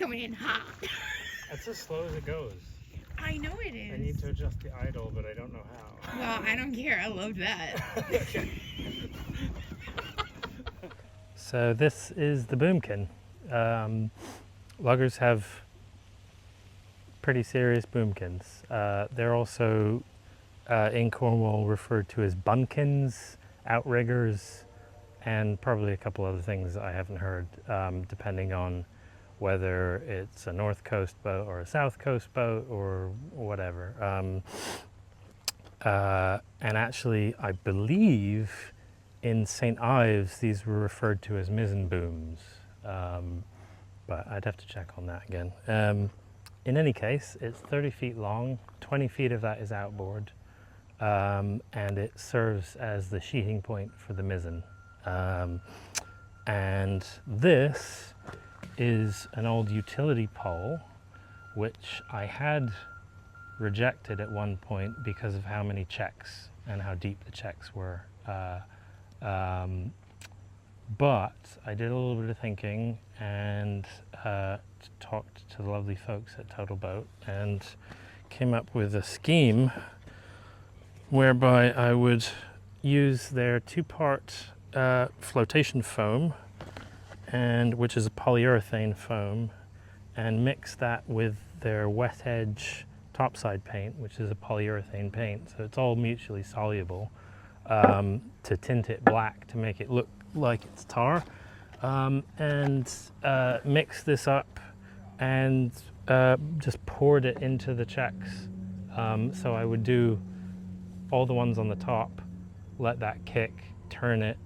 coming in hot. That's as slow as it goes. I know it is. I need to adjust the idle, but I don't know how. Well, I don't care. I love that. So this is the Boomkin. Luggers have pretty serious boomkins. They're also in Cornwall referred to as bunkins, outriggers, and probably a couple other things I haven't heard, depending on whether it's a North Coast boat or a South Coast boat or whatever. And actually, I believe in St. Ives these were referred to as mizzen booms, but I'd have to check on that again. In any case, it's 30 feet long, 20 feet of that is outboard, and it serves as the sheeting point for the mizzen. And this is an old utility pole, which I had rejected at one point because of how many checks and how deep the checks were. But I did a little bit of thinking and talked to the lovely folks at TotalBoat and came up with a scheme whereby I would use their two-part flotation foam, and which is a polyurethane foam, and mix that with their wet edge topside paint, which is a polyurethane paint, so it's all mutually soluble, to tint it black to make it look like it's tar, and mix this up and just poured it into the checks. So I would do all the ones on the top, let that kick, turn it,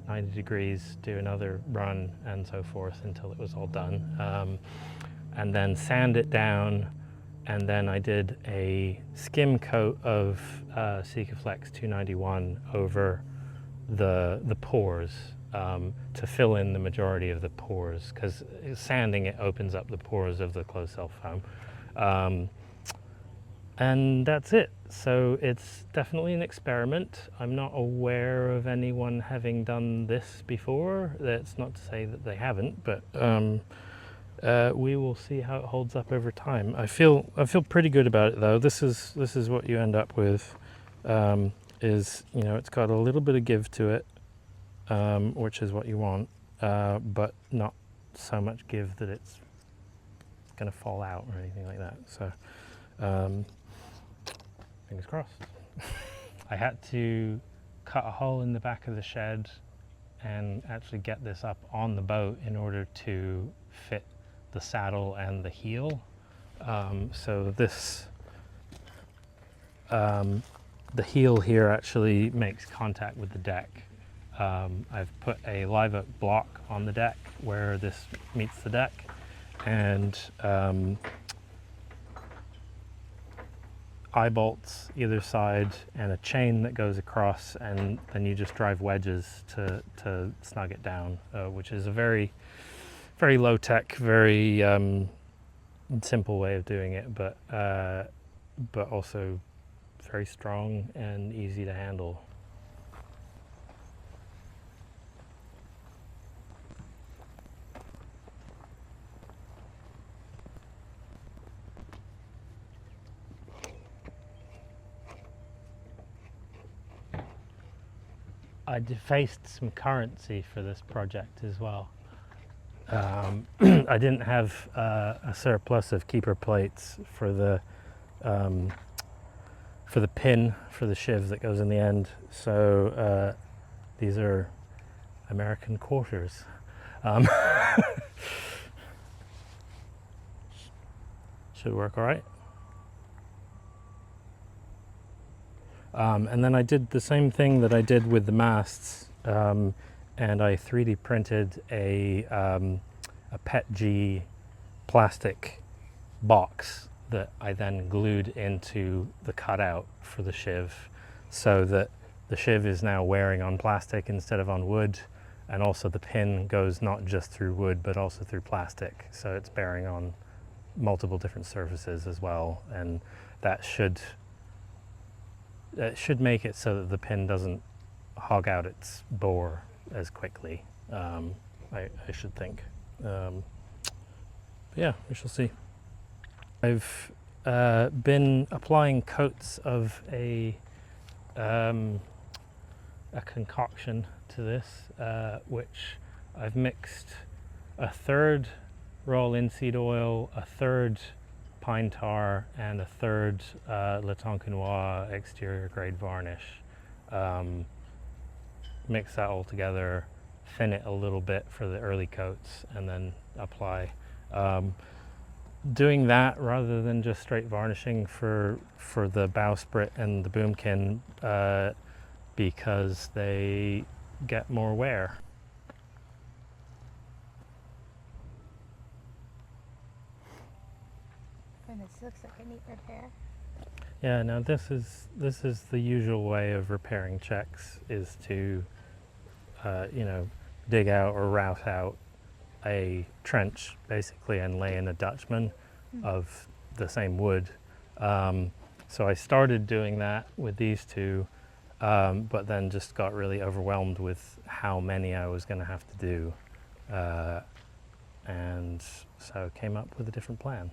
90 degrees, do another run, and so forth until it was all done. And then sand it down, and then I did a skim coat of Sikaflex 291 over the pores, to fill in the majority of the pores, because sanding it opens up the pores of the closed cell foam. And that's it. So it's definitely an experiment. I'm not aware of anyone having done this before. That's not to say that they haven't, but we will see how it holds up over time. I feel pretty good about it though. This is what you end up with. Is, it's got a little bit of give to it, which is what you want, but not so much give that it's going to fall out or anything like that. So fingers crossed. I had to cut a hole in the back of the shed and actually get this up on the boat in order to fit the saddle and the heel. So this, the heel here actually makes contact with the deck. I've put a live oak block on the deck where this meets the deck, and eye bolts either side and a chain that goes across, and then you just drive wedges to snug it down, which is a very, very low tech, very simple way of doing it, but also very strong and easy to handle. I defaced some currency for this project as well. I didn't have a surplus of keeper plates for the pin for the shiv that goes in the end, so these are American quarters. Should work all right. And then I did the same thing that I did with the masts, and I 3D printed a PETG plastic box that I then glued into the cutout for the shiv, so that the shiv is now wearing on plastic instead of on wood, and also the pin goes not just through wood but also through plastic, so it's bearing on multiple different surfaces as well, and that should make it so that the pin doesn't hog out its bore as quickly, I should think. Yeah, we shall see. I've been applying coats of a concoction to this, which I've mixed a third raw linseed oil, a third pine tar, and a third Le Tonkinois exterior grade varnish. Mix that all together, thin it a little bit for the early coats, and then apply. Doing that rather than just straight varnishing for the bowsprit and the Boomkin, because they get more wear. And this looks like a neat repair. Yeah, now this is the usual way of repairing checks, is to you know, dig out or route out a trench basically and lay in a Dutchman of the same wood. So I started doing that with these two, but then just got really overwhelmed with how many I was going to have to do, and so came up with a different plan.